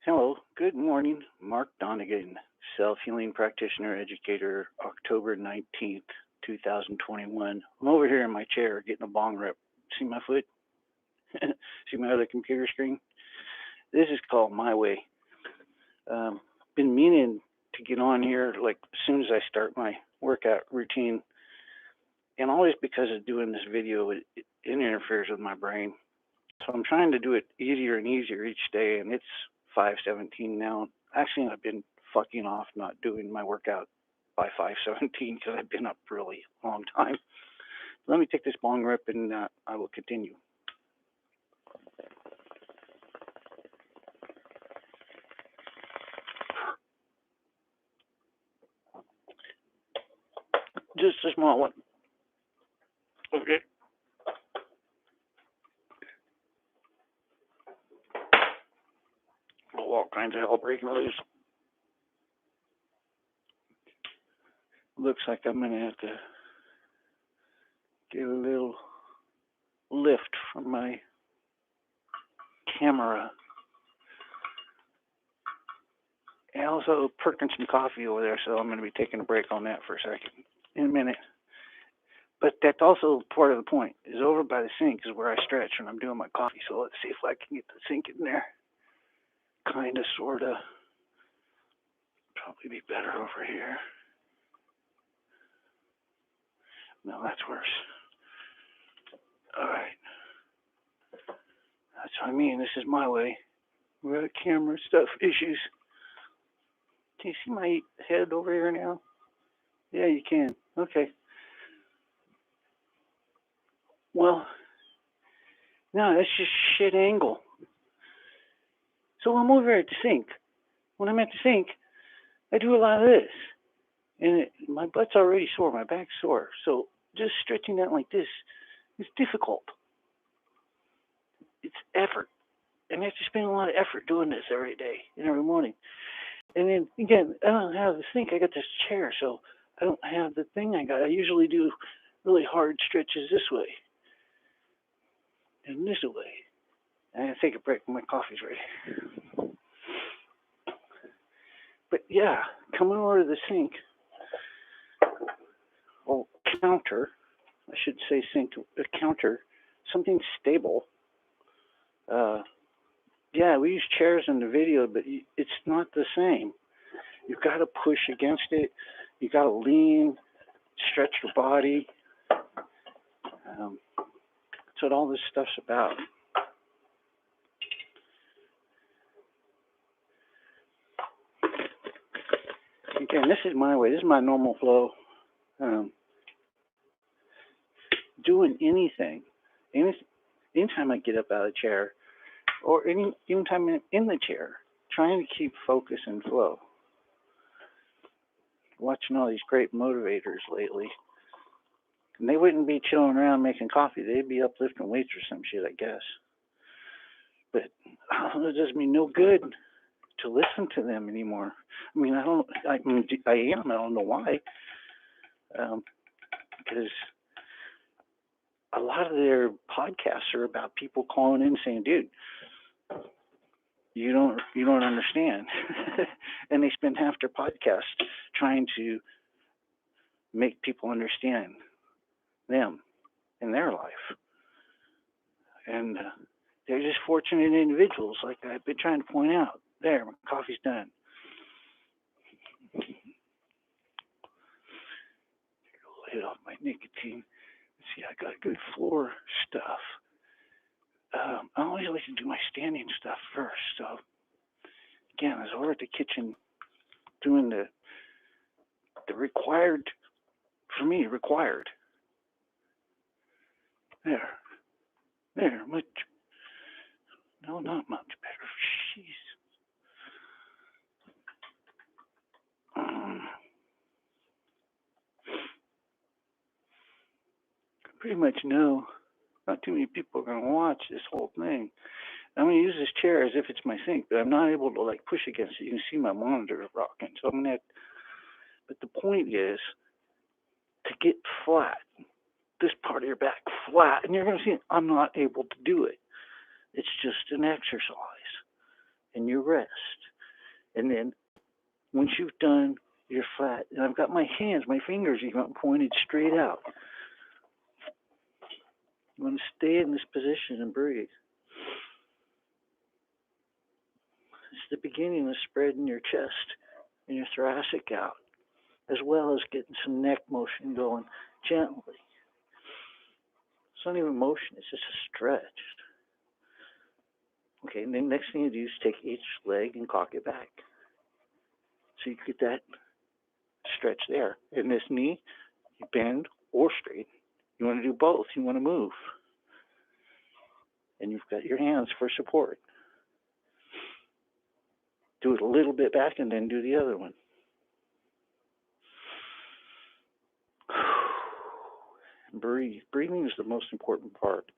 Hello, good morning. Mark Donegan, self healing practitioner, educator, October 19th, 2021. I'm over here in my chair getting a bong rip. See my foot? See my other computer screen? This is called My Way. Um, been meaning to get on here like as soon as I start my workout routine, and always because of doing this video, it interferes with my brain. So I'm trying to do it easier and easier each day, and it's 5:17 now. Actually, I've been fucking off not doing my workout by 5:17 because I've been up really long time. Let me take this bong rip, and I will continue. Just a small one. Okay. Oh, all kinds of hell breaking loose. Looks like I'm gonna have to get a little lift from my camera. And also perking some coffee over there, so I'm going to be taking a break on that for a second in a minute. But that's also part of the point. Is over by the sink is where I stretch when I'm doing my coffee. So let's see if I can get the sink in there. Kind of, sort of. Probably be better over here. No, that's worse. All right. That's what I mean. This is my way. We're at camera stuff issues. Can you see my head over here now? Yeah, you can. Okay. Well, no, that's just shit angle. So I'm over at the sink. When I'm at the sink, I do a lot of this. And my butt's already sore, my back's sore. So just stretching out like this is difficult. It's effort. And I have to spend a lot of effort doing this every day and every morning. And then again, I don't have the sink. I got this chair, so I don't have the thing I got. I usually do really hard stretches this way and this way. I'm gonna take a break. My coffee's ready. But yeah, coming over to the sink or counter, I should say sink, a counter, something stable. Yeah, we use chairs in the video, but it's not the same. You've got to push against it. You got to lean, stretch your body. That's what all this stuff's about. Again, this is my way. This is my normal flow. Doing anything, anytime I get up out of the chair, or anytime I'm in the chair, trying to keep focus and flow. Watching all these great motivators lately. And they wouldn't be chilling around making coffee. They'd be up lifting weights or some shit, I guess. But it does me no good to listen to them anymore. I mean, I am. I don't know why. Because a lot of their podcasts are about people calling in saying, "Dude, you don't understand," and they spend half their podcast trying to make people understand them in their life. And they're just fortunate individuals, like I've been trying to point out. There, my coffee's done. Lay off my nicotine. Let's see, I got good floor stuff. I always like to do my standing stuff first. So again, I was over at the kitchen doing the required, for me, required. There, much. No, not much better. Jeez. Pretty much know not too many people are going to watch this whole thing. I'm going to use this chair as if it's my sink, but I'm not able to like push against it. You can see my monitor rocking. So I'm going to, but the point is to get flat, this part of your back flat, and you're going to see I'm not able to do it. It's just an exercise. and you rest. And then once you've done your flat, and I've got my hands, my fingers even pointed straight out. You want to stay in this position and breathe. It's the beginning of spreading your chest and your thoracic out, as well as getting some neck motion going gently. It's not even motion, it's just a stretch. Okay, and then next thing you do is take each leg and cock it back. So you get that stretch there. In this knee, you bend or straighten. You want to do both. You want to move. And you've got your hands for support. Do it a little bit back and then do the other one. Breathe. Breathing is the most important part.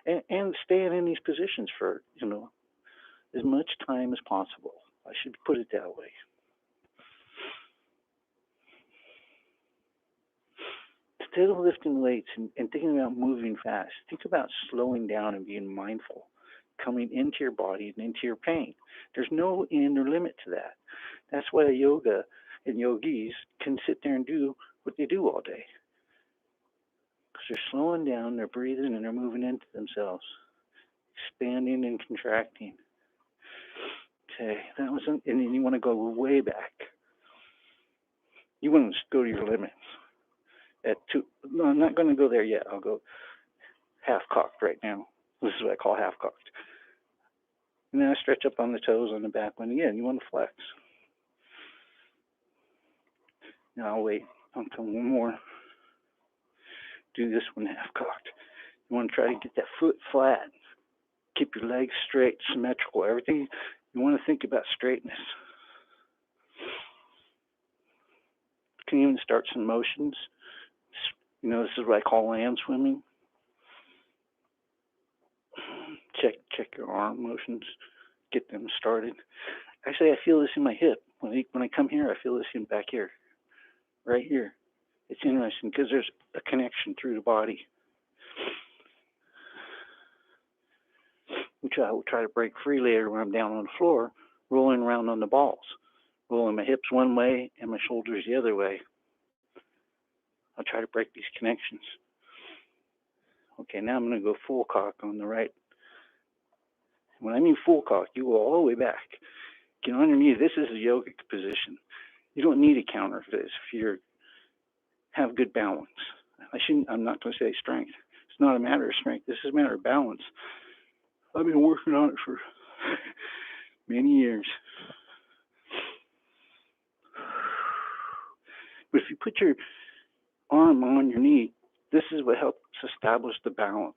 And staying in these positions for, as much time as possible. I should put it that way. Instead of lifting weights and thinking about moving fast, think about slowing down and being mindful, coming into your body and into your pain. There's no end or limit to that. That's why yoga and yogis can sit there and do what they do all day. Because they're slowing down, they're breathing, and they're moving into themselves, expanding and contracting. Okay, that was, and then you want to go way back. You want to go to your limits. No, I'm not going to go there yet. I'll go half-cocked right now. This is what I call half-cocked. And then I stretch up on the toes on the back one. Again, you want to flex. Now I'll wait. I'll come one more. Do this one half-cocked. You want to try to get that foot flat. Keep your legs straight, symmetrical. Everything, you want to think about straightness. You can even start some motions. This is what I call land swimming. Check your arm motions. Get them started. Actually, I feel this in my hip. When I come here, I feel this in back here. Right here. It's interesting because there's a connection through the body, which I will try to break free later when I'm down on the floor, rolling around on the balls, rolling my hips one way and my shoulders the other way. I'll try to break these connections. Okay, now I'm going to go full cock on the right. When I mean full cock, you go all the way back. Get on your knees. This is a yogic position. You don't need a counter for this if you have good balance. I'm not going to say strength. It's not a matter of strength. This is a matter of balance. I've been working on it for many years. But if you put your arm on your knee, this is what helps establish the balance.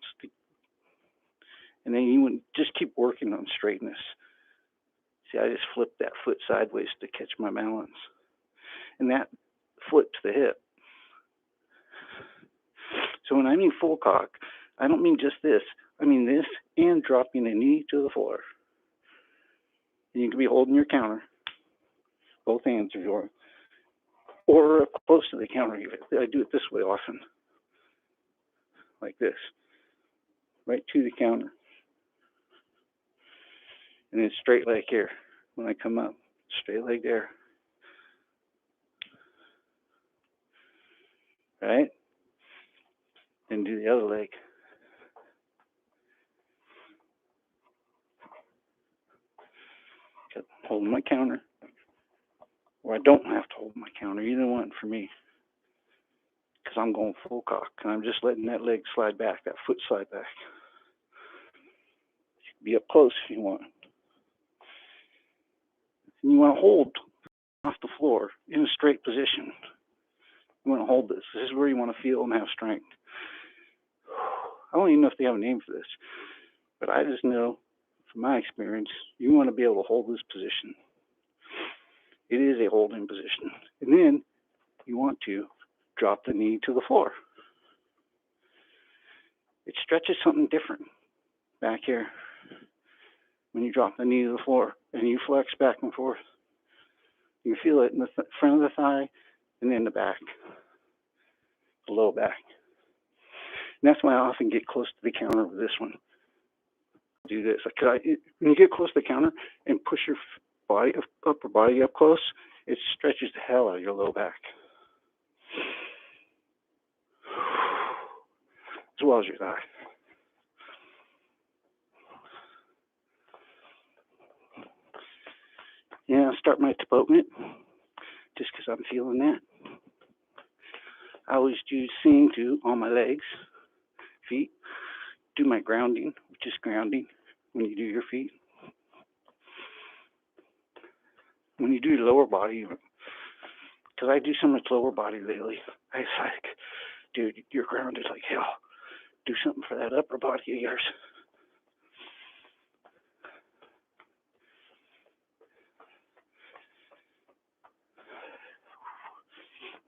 And then you would just keep working on straightness. See, I just flipped that foot sideways to catch my balance. And that foot to the hip. So when I mean full cock, I don't mean just this. I mean this and dropping the knee to the floor. And you can be holding your counter. Both hands are yours. Or close to the counter even. I do it this way often. Like this. Right to the counter. And then straight leg here. When I come up, straight leg there. Right? Then do the other leg. Hold my counter. Or I don't have to hold my counter. Either one for me. Because I'm going full cock. And I'm just letting that leg slide back, that foot slide back. You can be up close if you want. And you want to hold off the floor in a straight position. You want to hold this. This is where you want to feel and have strength. I don't even know if they have a name for this, but I just know from my experience, you want to be able to hold this position. It is a holding position. And then you want to drop the knee to the floor. It stretches something different back here when you drop the knee to the floor and you flex back and forth. You feel it in the front of the thigh and then the back, the low back. And that's why I often get close to the counter with this one. do this. When you get close to the counter and push your upper body up close, it stretches the hell out of your low back, as well as your thigh. Yeah, I'll start my Topotnet just because I'm feeling that. I always do sing to all my legs, feet, do my grounding, which is grounding when you do your feet. When you do your lower body, because I do so much lower body lately, I was like, dude, you're grounded like hell. Do something for that upper body of yours.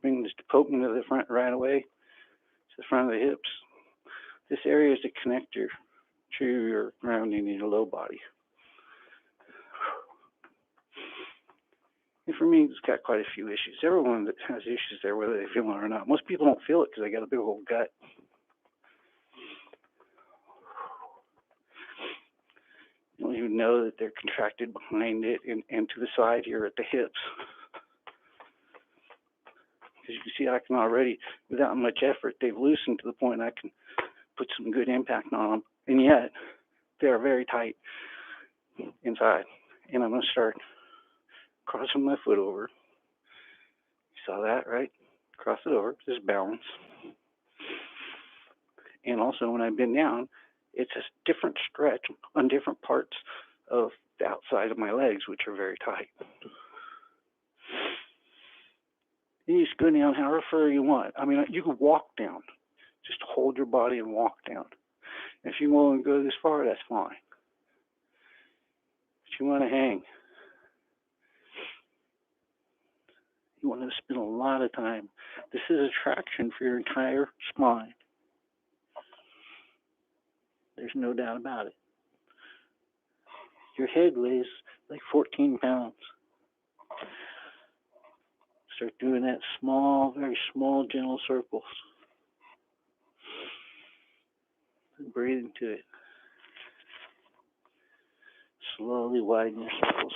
Bring this Topotnet to the front right away, to the front of the hips. This area is the connector to your grounding in your low body. And for me, it's got quite a few issues. Everyone that has issues there, whether they feel it or not. Most people don't feel it because they got a big old gut. You don't even know that they're contracted behind it and to the side here at the hips. Because you can see I can already, without much effort, they've loosened to the point I can put some good impact on them. And yet, they're very tight inside. And I'm going to start crossing my foot over. You saw that, right? Cross it over, just balance. And also when I bend down, it's a different stretch on different parts of the outside of my legs, which are very tight. You just go down however far you want. I mean, you can walk down. Just hold your body and walk down. If you want to go this far, that's fine. But you want to hang. You want to spend a lot of time. This is a traction for your entire spine. There's no doubt about it. Your head weighs like 14 pounds. Start doing that small, very small, gentle circles. And breathe into it. Slowly widen your circles.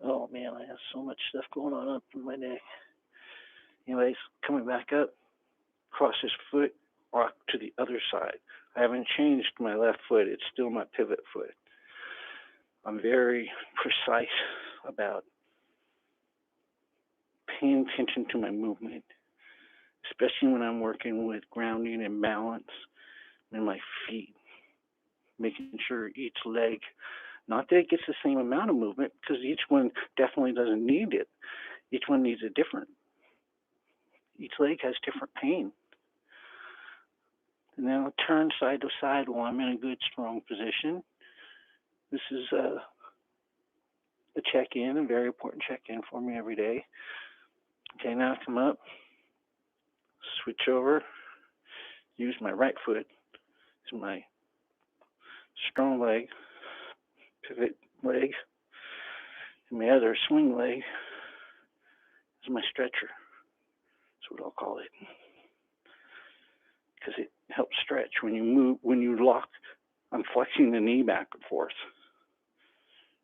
Oh man, I have so much stuff going on up in my neck. Anyways, coming back up, cross this foot, rock to the other side. I haven't changed my left foot. It's still my pivot foot. I'm very precise about paying attention to my movement, especially when I'm working with grounding and balance in my feet, making sure each leg, not that it gets the same amount of movement, because each one definitely doesn't need it. Each one needs a different. Each leg has different pain. And then I'll turn side to side while I'm in a good, strong position. This is a check-in, a very important check-in for me every day. Okay, now I come up, switch over, use my right foot as my strong leg, pivot leg, and my other swing leg is my stretcher. That's what I'll call it. Because it helps stretch when you move, when you lock. I'm flexing the knee back and forth.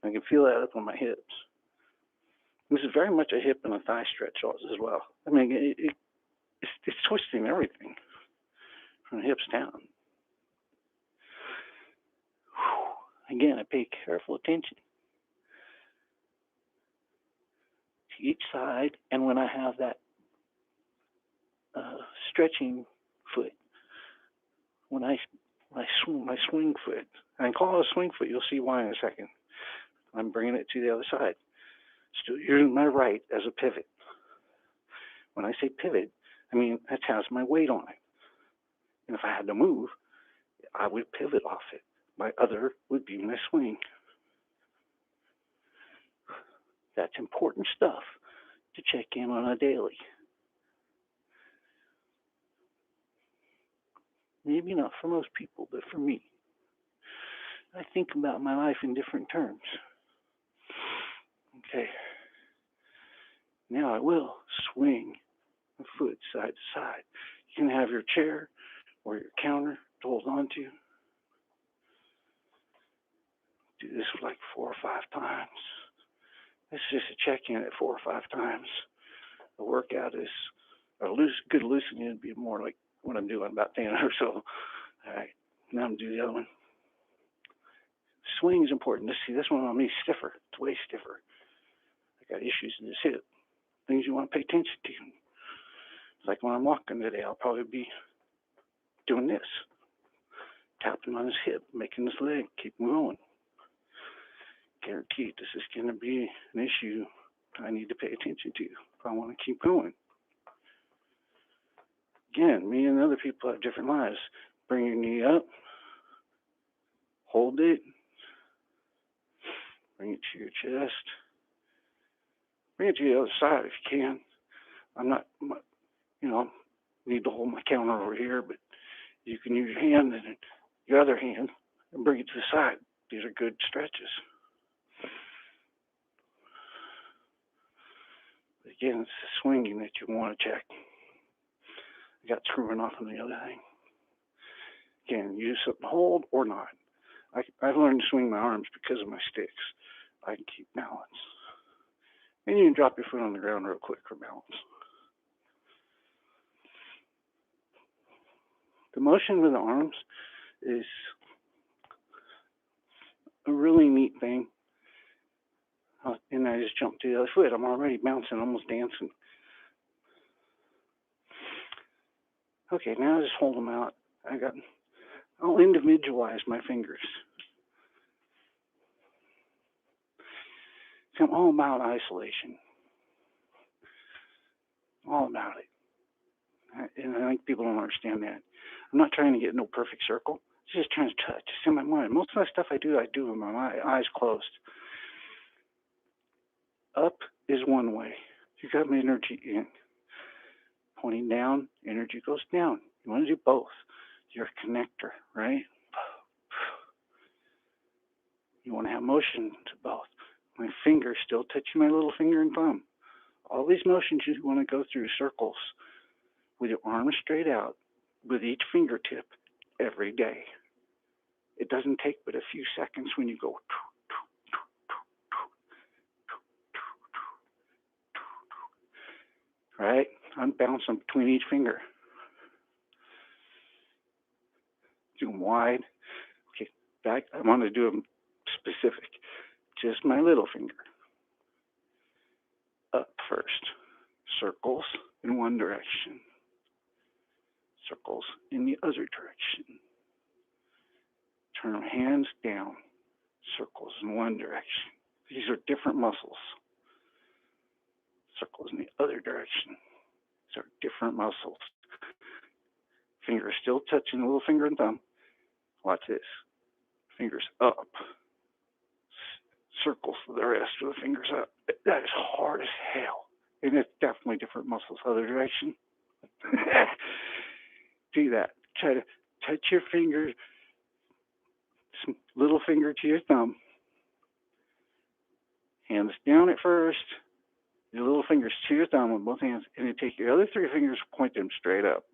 I can feel that up on my hips. This is very much a hip and a thigh stretch as well. I mean, it's twisting everything from the hips down. Again, I pay careful attention to each side, and when I have that stretching foot, when I swing my swing foot, and I call it a swing foot, you'll see why in a second. I'm bringing it to the other side. Still using my right as a pivot. When I say pivot, I mean that has my weight on it. And if I had to move, I would pivot off it. My other would be my swing. That's important stuff to check in on a daily. Maybe not for most people, but for me. I think about my life in different terms. Okay. Now I will swing my foot side to side. You can have your chair or your counter to hold on to. do this like 4 or 5 times. This is just a check-in at 4 or 5 times. The workout is, good loosening would be more like what I'm doing, about 10 or so. All right, now I'm doing the other one. Swing is important. See, this one on me is stiffer. It's way stiffer. I got issues in this hip. Things you want to pay attention to. It's like when I'm walking today, I'll probably be doing this. Tapping on his hip, making his leg keep going. Guaranteed this is going to be an issue I need to pay attention to if I want to keep going. Again, me and other people have different lives. Bring your knee up, hold it, bring it to your chest, bring it to the other side if you can. I'm not, need to hold my counter over here, but you can use your hand and your other hand and bring it to the side. These are good stretches. Again, it's the swinging that you want to check. I got screwing off on the other thing. Again, use something to hold or not. I've learned to swing my arms because of my sticks. I can keep balance. And you can drop your foot on the ground real quick for balance. The motion with the arms is a really neat thing. And I just jump to the other foot. I'm already bouncing, almost dancing. Okay, now I just hold them out. I'll individualize my fingers. So I'm all about isolation. All about it. And I think people don't understand that. I'm not trying to get no perfect circle. It's just trying to touch. It's in my mind. Most of the stuff I do with my eyes closed. Up is one way. You got my energy in. Pointing down, energy goes down. You want to do both. You're a connector, right? You want to have motion to both. My finger still touching my little finger and thumb. All these motions you want to go through circles with your arms straight out with each fingertip every day. It doesn't take but a few seconds when you go. Right? I'm bouncing between each finger. Do them wide. Okay, back. I want to do them specific. Just my little finger. Up first. Circles in one direction. Circles in the other direction. Turn hands down. Circles in one direction. These are different muscles. Circles in the other direction. These are different muscles. Fingers still touching the little finger and thumb. Watch this. Fingers up. Circles for the rest of the fingers up. That is hard as hell. And it's definitely different muscles. Other direction. Do that. Try to touch your fingers, little finger to your thumb. Hands down at first. Your little fingers to your thumb with both hands. And then take your other 3 fingers, point them straight up.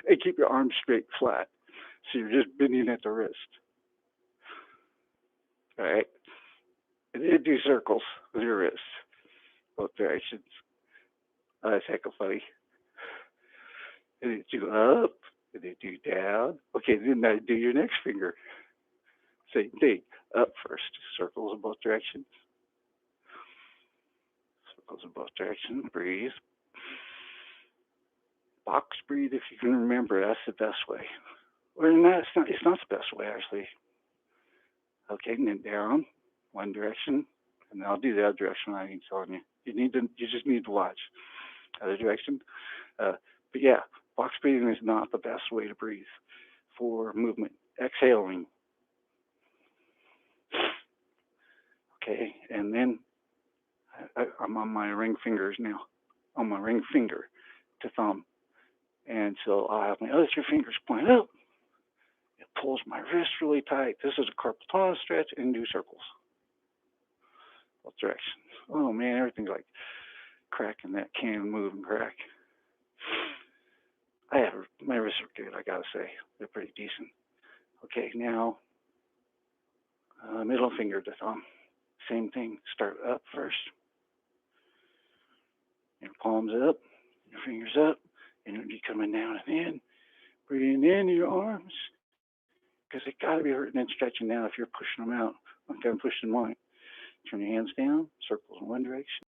And keep your arms straight flat. So you're just bending at the wrist. All right? And then do circles with your wrist. Both directions. That's heck of funny. And then do up. And then do down. Okay, then now do your next finger. Same thing. Up first. Circles in both directions. Circles in both directions. Breathe. Box breathe if you can remember. That's the best way. Or not, it's not the best way, actually. Okay, and then down, one direction, and I'll do the other direction I ain't telling you. You just need to watch. Other direction. But yeah, box breathing is not the best way to breathe for movement. Exhaling. Okay, and then I'm on my ring fingers now. On my ring finger to thumb. And so I'll have my other 2 fingers point up. It pulls my wrist really tight. This is a carpal tunnel stretch and do circles. Both directions. Oh man, everything's like cracking that can move and crack. My wrists are good, I gotta say. They're pretty decent. Okay, now Middle finger to thumb. Same thing. Start up first. Your palms up, your fingers up, and you'll be coming down and in. Breathing into your arms, because it got to be hurting and stretching down if you're pushing them out, like I'm pushing mine. Turn your hands down, circles in one direction,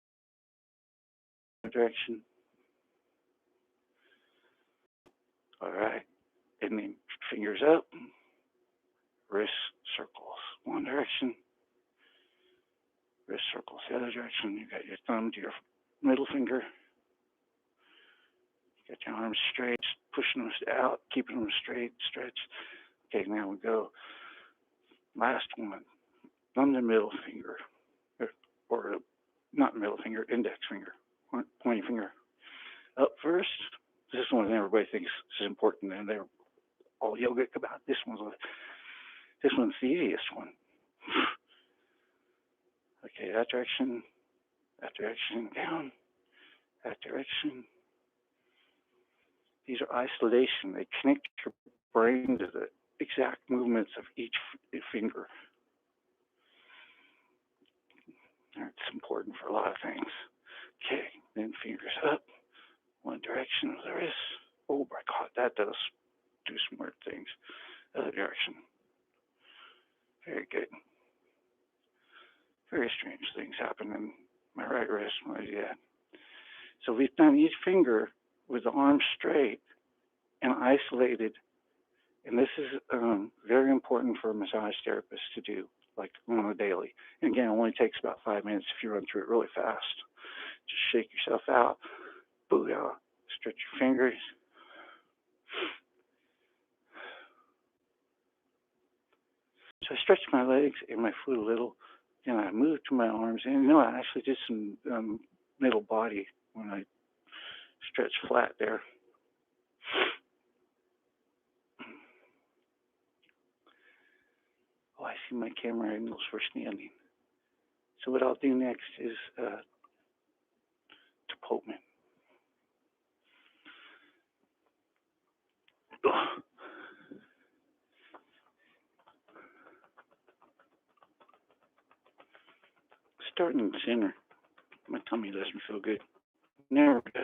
All right. And then fingers up, wrist circles one direction, wrist circles the other direction. You got your thumb to your middle finger. You got your arms straight, pushing them out, keeping them straight, stretch. Okay, now we go. Last one. Thumb to middle finger, or not middle finger, index finger, pointing finger. Up first. This one everybody thinks is important, and they're all yogic about. This one's the easiest one. Okay, that direction, down, that direction. These are isolation. They connect your brain to the exact movements of each finger. It's important for a lot of things. Okay, then fingers up, one direction of the wrist. Oh my God, that does do some weird things. Other direction. Very good. Very strange things happen in my right wrist when I do that. So we've done each finger with the arm straight and isolated. And this is very important for a massage therapist to do, like on a daily. And again, it only takes about 5 minutes if you run through it really fast. Just shake yourself out, booyah, stretch your fingers. So I stretched my legs and my foot a little, and I moved to my arms. And I actually did some middle body when I stretched flat there. Oh, I see my camera angles for standing. So what I'll do next is Topotman. Starting in the center. My tummy doesn't feel good. Never does.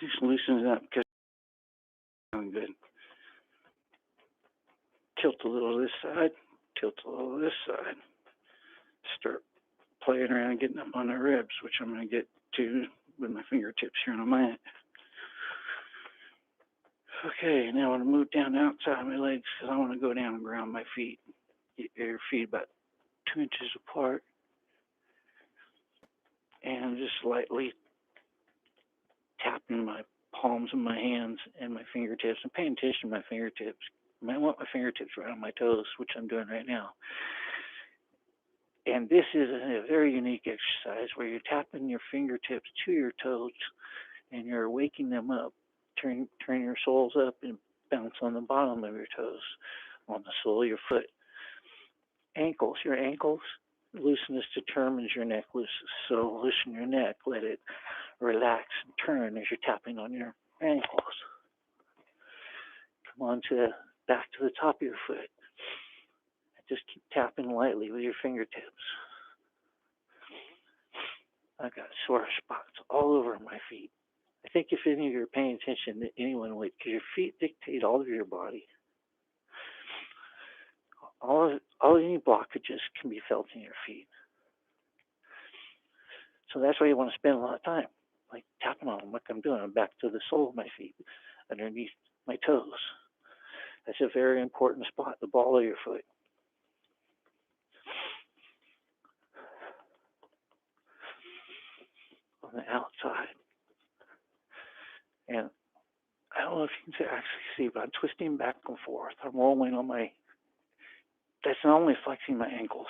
Just loosen it up because I'm good. Tilt a little this side, tilt a little this side. Start playing around, getting up on the ribs, which I'm going to get to with my fingertips here in a minute. Okay, now I want to move down the outside of my legs because I want to go down and ground my feet. Get your feet about 2 inches apart. And just lightly tapping my palms of my hands and my fingertips and paying attention to my fingertips. I want my fingertips right on my toes, which I'm doing right now. And this is a very unique exercise where you're tapping your fingertips to your toes and you're waking them up. Turn your soles up and bounce on the bottom of your toes, on the sole of your foot. Ankles, your ankles, looseness determines your neck loosens. So loosen your neck, let it relax and turn as you're tapping on your ankles. Come on back to the top of your foot. Just keep tapping lightly with your fingertips. I've got sore spots all over my feet. I think if any of you are paying attention, that anyone would, because your feet dictate all of your body. Any blockages can be felt in your feet. So that's why you want to spend a lot of time, like tapping on them, like I'm doing. I'm back to the sole of my feet, underneath my toes. That's a very important spot, the ball of your foot. On the outside. And I don't know if you can actually see, but I'm twisting back and forth. I'm rolling on that's not only flexing my ankles.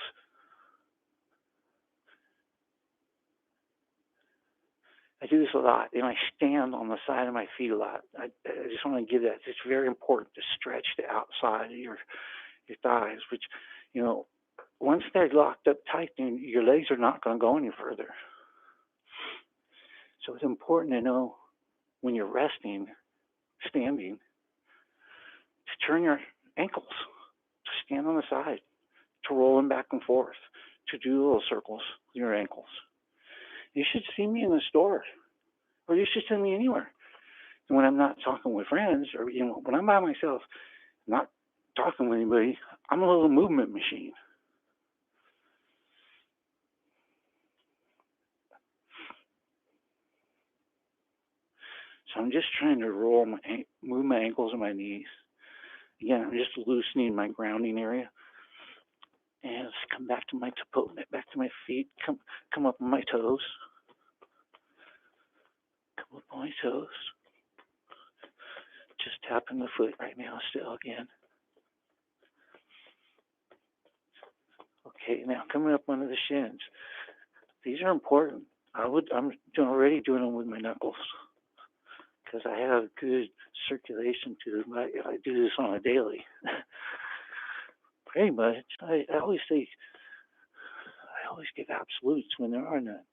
I do this a lot, and I stand on the side of my feet a lot. I just want to give that. It's very important to stretch the outside of your thighs, which, once they're locked up tight, then your legs are not going to go any further. So it's important to know when you're resting, standing, to turn your ankles, to stand on the side, to roll them back and forth, to do little circles with your ankles. You should see me in the store, or you should see me anywhere. And when I'm not talking with friends, or when I'm by myself, not talking with anybody, I'm a little movement machine. So I'm just trying to move my ankles and my knees. Again, I'm just loosening my grounding area. And let's come back to my back to my feet. Come up on my toes. Come up on my toes. Just tapping the foot right now still again. Okay, now coming up under the shins. These are important. I'm already doing them with my knuckles because I have good circulation to them. I do this on a daily. Pretty much. I always give absolutes when there are none.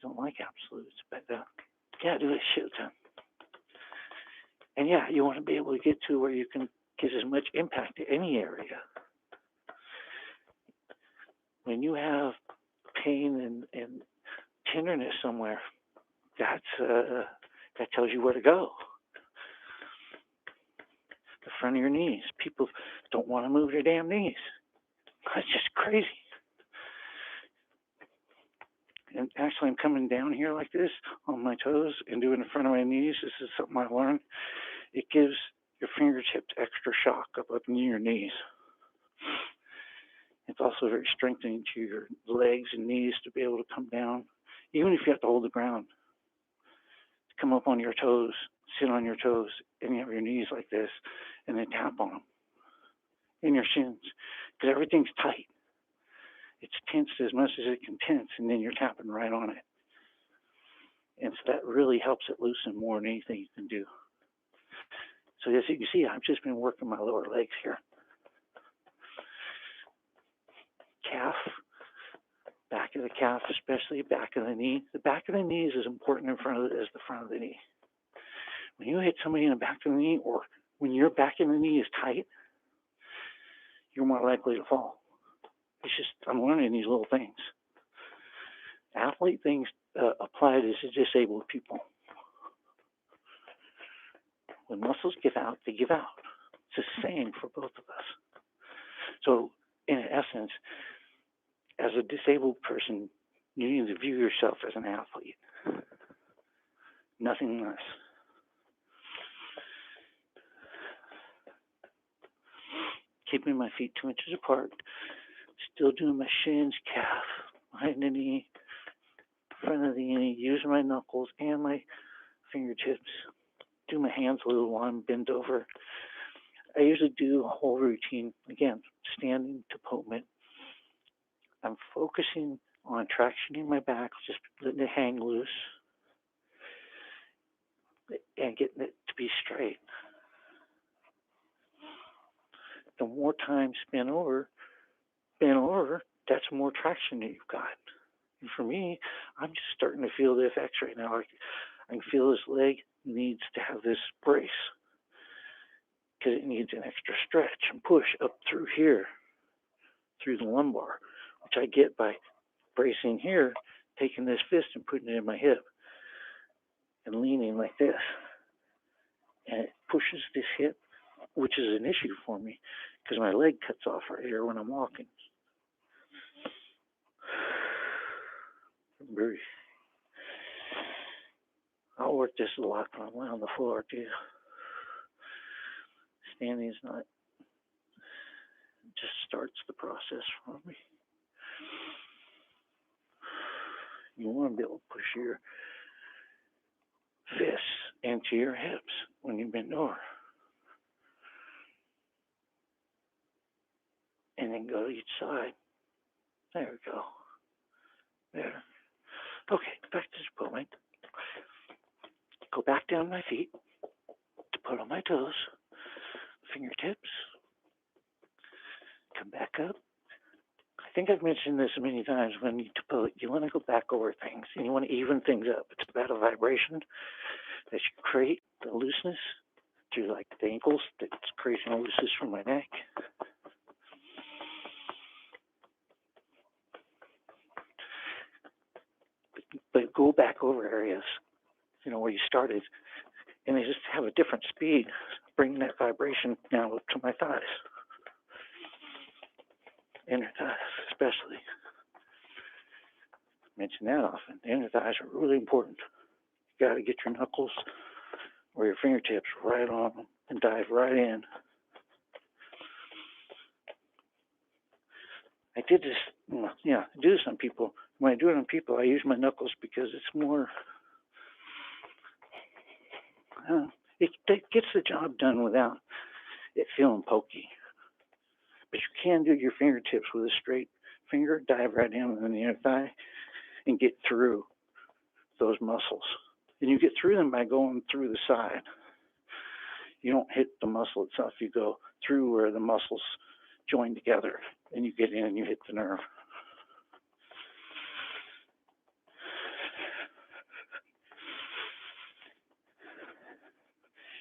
Don't like absolutes, but yeah, do a shit ton. And yeah, you want to be able to get to where you can get as much impact to any area. When you have pain and tenderness somewhere, that tells you where to go. The front of your knees. People don't want to move their damn knees. That's just crazy. And actually, I'm coming down here like this on my toes and doing the front of my knees. This is something I learned. It gives your fingertips extra shock up near your knees. It's also very strengthening to your legs and knees to be able to come down, even if you have to hold the ground. To come up on your toes, sit on your toes, and you have your knees like this, and then tap on them in your shins, because everything's tight. It's tensed as much as it can tense, and then you're tapping right on it. And so that really helps it loosen more than anything you can do. So as you can see, I've just been working my lower legs here. Calf, back of the calf, especially back of the knee. The back of the knee is as important as the front of the knee. When you hit somebody in the back of the knee, or when your back of the knee is tight, you're more likely to fall. It's just, I'm learning these little things. Athlete things apply to disabled people. When muscles give out, they give out. It's the same for both of us. So, in essence, as a disabled person, you need to view yourself as an athlete. Nothing less. Keeping my feet 2 inches apart. Still doing my shins, calf, behind the knee, front of the knee, using my knuckles and my fingertips. Do my hands a little while I'm bent over. I usually do a whole routine, again, standing to movement. I'm focusing on tractioning my back, just letting it hang loose, and getting it to be straight. The more time bent over, that's more traction that you've got. And for me, I'm just starting to feel the effects right now. I can feel this leg needs to have this brace because it needs an extra stretch and push up through here, through the lumbar, which I get by bracing here, taking this fist and putting it in my hip and leaning like this. And it pushes this hip, which is an issue for me because my leg cuts off right here when I'm walking. Breathe. I'll work this a lot when I'm on the floor too. Standing is not, just starts the process for me. You want to be able to push your fists into your hips when you bend over. And then go to each side. There we go. There. Okay, back to the point. Go back down my feet to put on my toes, fingertips. Come back up. I think I've mentioned this many times. When you want to go back over things and you want to even things up. It's about a vibration that you create, the looseness through like the ankles that's creating looses from my neck. But go back over areas, where you started, and they just have a different speed, bringing that vibration now up to my thighs, inner thighs especially. Mention that often. The inner thighs are really important. You got to get your knuckles or your fingertips right on them and dive right in. I did this, I do this on people. When I do it on people, I use my knuckles because it's more, it gets the job done without it feeling pokey. But you can do your fingertips with a straight finger, dive right in on the inner thigh, and get through those muscles. And you get through them by going through the side. You don't hit the muscle itself. You go through where the muscles join together, and you get in and you hit the nerve.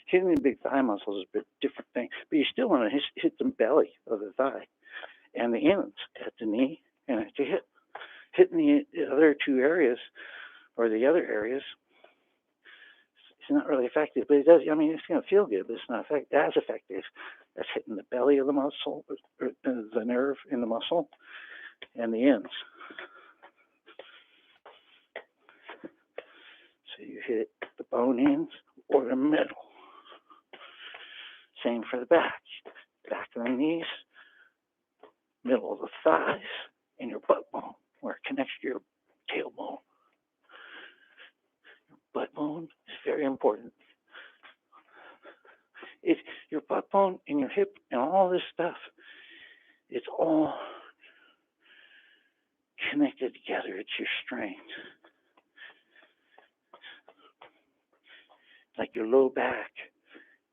Hitting the big thigh muscles is a bit different thing, but you still want to hit the belly of the thigh and the ends at the knee and at the hip. Hitting the other two areas or the other areas, it's not really effective, but it does. I mean, it's going to feel good, but it's not as effective as hitting the belly of the muscle, or the nerve in the muscle, and the ends. So you hit the bone ends or the middle. Same for the back. Back of the knees, middle of the thighs, and your butt bone, where it connects to your tailbone. Your butt bone is very important. Your butt bone and your hip and all this stuff, it's all connected together. It's your strength. Like your low back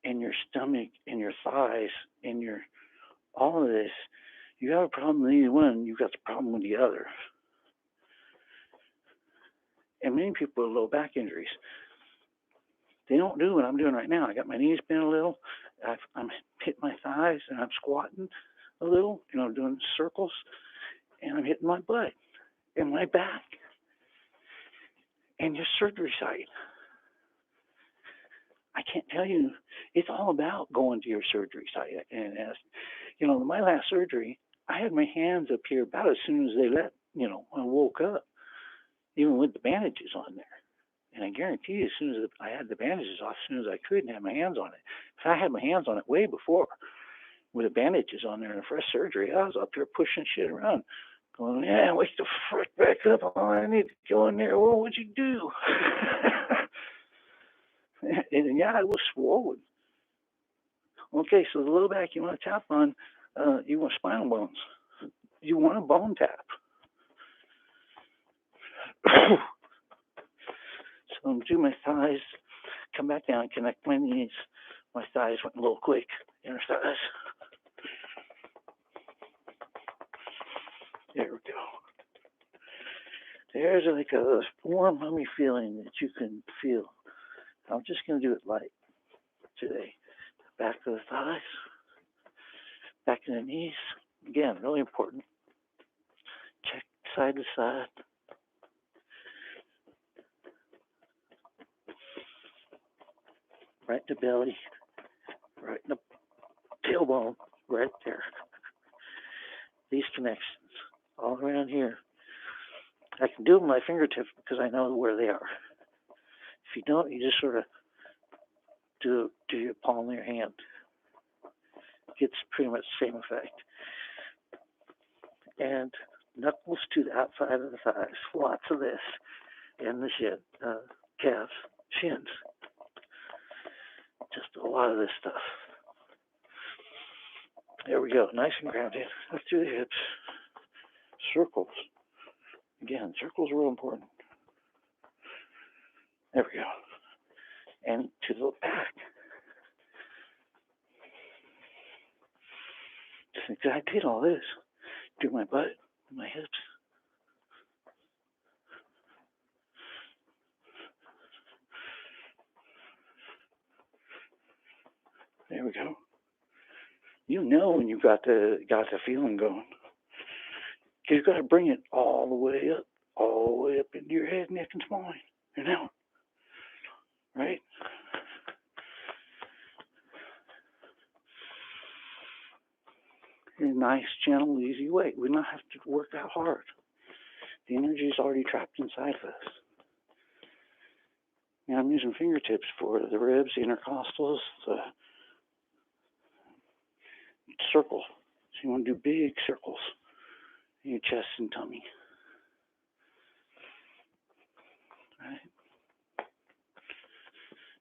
and your stomach and your thighs and all of this, you have a problem with either one, you've got the problem with the other. And many people with low back injuries, they don't do what I'm doing right now. I got my knees bent a little, I'm hitting my thighs, and I'm squatting a little, doing circles, and I'm hitting my butt and my back and your surgery site. I can't tell you, it's all about going to your surgery site. And my last surgery, I had my hands up here about as soon as they I woke up, even with the bandages on there. And I guarantee you, as soon as I had the bandages off, as soon as I could, and had my hands on it. If I had my hands on it way before, with the bandages on there and a fresh surgery, I was up here pushing shit around, going, yeah, wake the frick back up. Oh, I need to go in there. Well, what'd you do? And yeah, it was swollen. Okay, so the low back you want to tap on, you want spinal bones. You want a bone tap. So I'm do my thighs, come back down, connect my knees. My thighs went a little quick, inner thighs. There we go. There's like a warm, hummy feeling that you can feel. I'm just going to do it light today. Back of the thighs, back of the knees. Again, really important. Check side to side. Right in the belly, right in the tailbone, right there. These connections all around here. I can do them with my fingertips because I know where they are. If you don't, you just sort of do your palm of your hand. It gets pretty much the same effect. And knuckles to the outside of the thighs. Lots of this. And the calves, shins. Just a lot of this stuff. There we go. Nice and grounded. Up through the hips. Circles. Again, circles are real important. There we go. And to the back. Just think I did all this. Do my butt, my hips. There we go. You know when you've got the feeling going. You've got to bring it all the way up into your head, neck, and spine, and out. Right? In a nice, gentle, easy way. We don't have to work out hard. The energy is already trapped inside of us. Now I'm using fingertips for the ribs, the intercostals, the circle. So you want to do big circles in your chest and tummy. Right?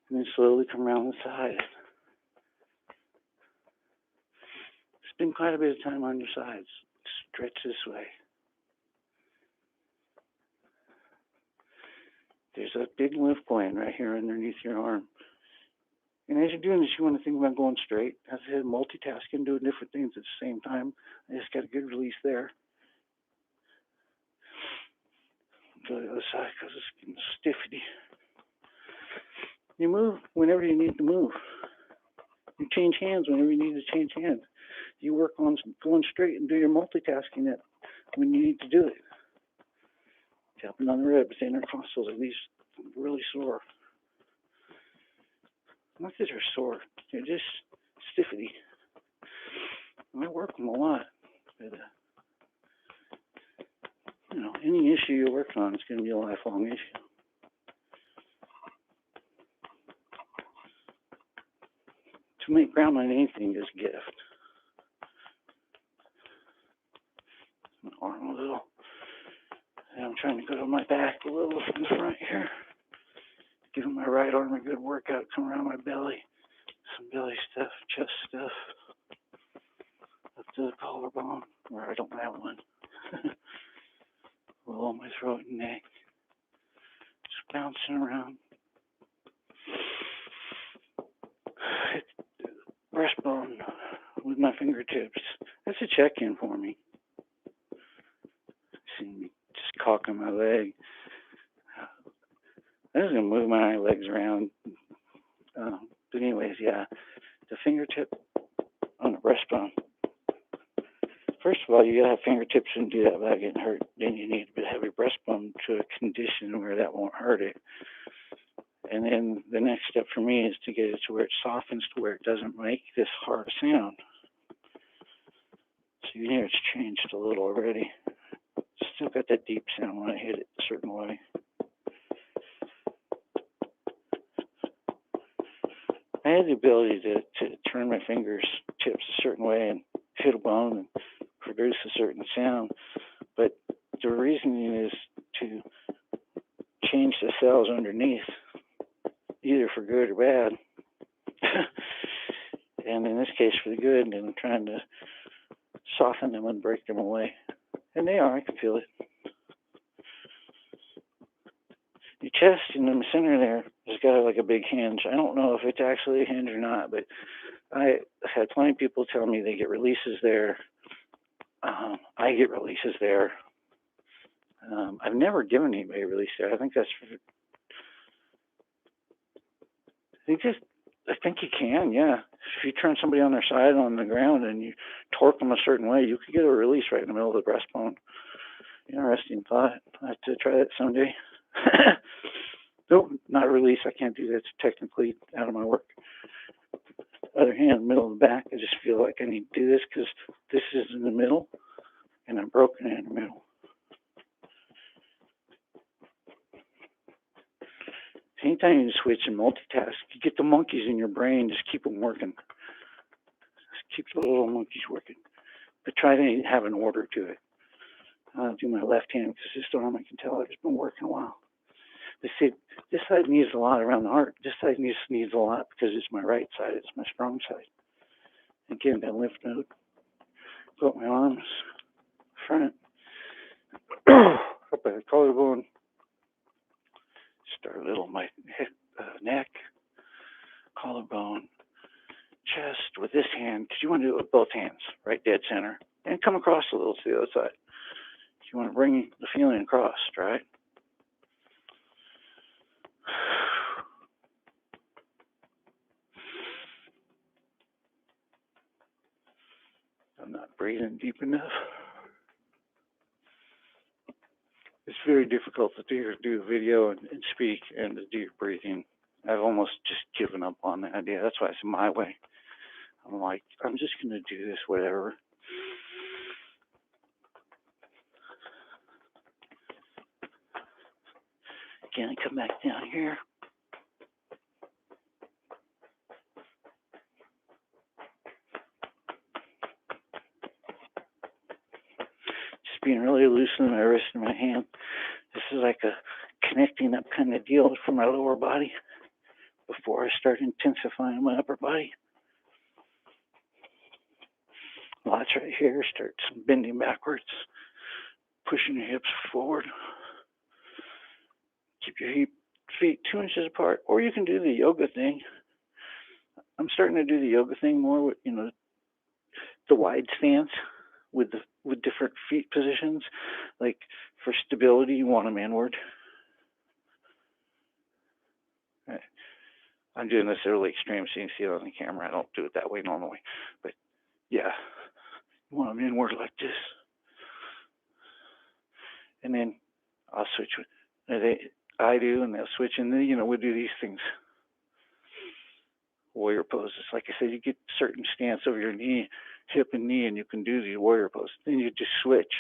And then slowly come around the side. Spend quite a bit of time on your sides. Stretch this way. There's a big lymph gland right here underneath your arm. And as you're doing this, you want to think about going straight. As I said, multitasking, doing different things at the same time. I just got a good release there. Go to the other side because it's getting stiffy. You move whenever you need to move. You change hands whenever you need to change hands. You work on going straight and do your multitasking when you need to do it. Tapping on the ribs, the intercostals, at least really sore. Not that they're sore, they're just stiffy. I work them a lot. But, any issue you're working on is going to be a lifelong issue. To make ground on anything is a gift. My arm a little. And I'm trying to go to my back a little from the front here. Giving my right arm a good workout, come around my belly. Some belly stuff, chest stuff. Up to the collarbone, where I don't have one. Below my throat and neck. Just bouncing around. Breastbone with my fingertips. That's a check-in for me. See me just cocking my leg. I was going to move my legs around. But anyways, yeah, the fingertip on the breastbone. First of all, you got to have fingertips and do that without getting hurt. Then you need to have your breastbone to a condition where that won't hurt it. And then the next step for me is to get it to where it softens to where it doesn't make this hard sound. So you hear it's changed a little already. Still got that deep sound when I hit it a certain way. I had the ability to turn my fingers tips a certain way and hit a bone and produce a certain sound. But the reasoning is to change the cells underneath, either for good or bad. And in this case, for the good, and I'm trying to soften them and break them away. And they are, I can feel it. Your chest in the center there has got like a big hinge. I don't know if it's actually a hinge or not, but I had plenty of people tell me they get releases there. I get releases there. I've never given anybody a release there. I think you can, yeah. If you turn somebody on their side on the ground and you torque them a certain way, you could get a release right in the middle of the breastbone. Interesting thought. I have to try that someday. Nope, not a release. I can't do that. It's technically out of my work. Other hand, middle of the back, I just feel like I need to do this because this is in the middle and I'm broken in the middle. Anytime you switch and multitask, you get the monkeys in your brain, just keep them working. Just keep the little monkeys working. But try to have an order to it. I'll do my left hand because this arm I can tell it's been working a while. But see, this side needs a lot around the heart. This side needs a lot because it's my right side. It's my strong side. Again, that lymph node. Put my arms front. Up at the collarbone. Start a little on my head, neck, collarbone, chest with this hand. Because you want to do it with both hands, right dead center. And come across a little to the other side. You want to bring the feeling across, right? breathing deep enough. It's very difficult to do a video and speak and to do your breathing. I've almost just given up on the idea. That's why it's my way. I'm like, I'm just going to do this, whatever. Again, I come back down here. Just being really loose in my wrist and my hand. This is like a connecting up kind of deal for my lower body before I start intensifying my upper body. Lots right here. Start bending backwards, pushing your hips forward. Keep your feet 2 inches apart, or you can do the yoga thing. I'm starting to do the yoga thing more with, the wide stance with different feet positions. Like for stability, you want them inward. I'm doing this really extreme so you can see it on the camera. I don't do it that way normally, but yeah, you want them inward like this. And then I'll switch with, I do, and they'll switch, and then, we'll do these things. Warrior poses. Like I said, you get certain stance over your knee, hip and knee, and you can do these warrior poses. Then you just switch,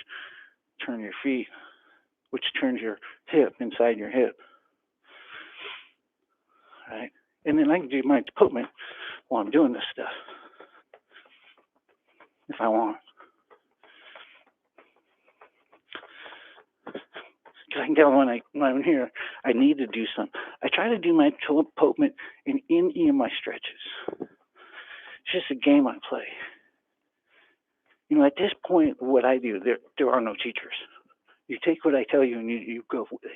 turn your feet, which turns your hip inside your hip. Right? And then I can do my movement while I'm doing this stuff, if I want. Because I can tell when I'm here, I need to do something. I try to do my movement in any of my stretches. It's just a game I play. At this point, what I do, there are no teachers. You take what I tell you and you go with it.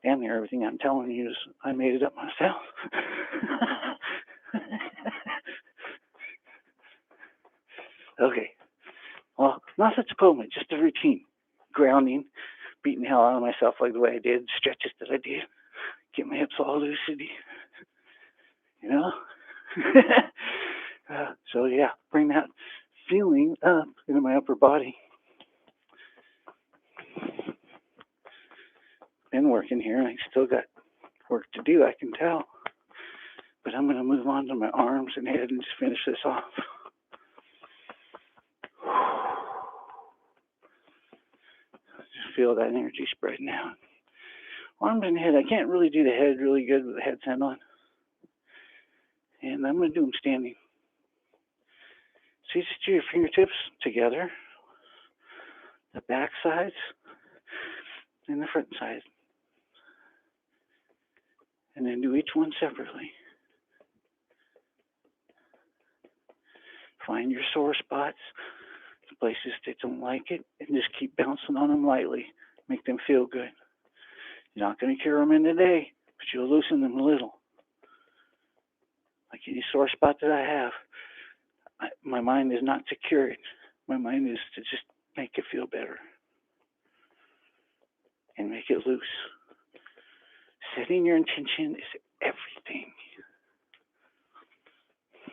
Damn near everything I'm telling you is I made it up myself. Okay. Well, not such a movement, just a routine. Grounding, beating the hell out of myself like the way I did, stretches that I did, get my hips all loosey. So yeah, bring that feeling up into my upper body. Been working here, and I still got work to do, I can tell. But I'm going to move on to my arms and head and just finish this off. Just feel that energy spreading out. Arms and head, I can't really do the head really good with the headset on. And I'm going to do them standing. So you just do your fingertips together, the back sides and the front sides. And then do each one separately. Find your sore spots, the places that don't like it, and just keep bouncing on them lightly. Make them feel good. You're not going to cure them in a day, but you'll loosen them a little. Like any sore spot that I have, my mind is not to cure it. My mind is to just make it feel better and make it loose. Setting your intention is everything.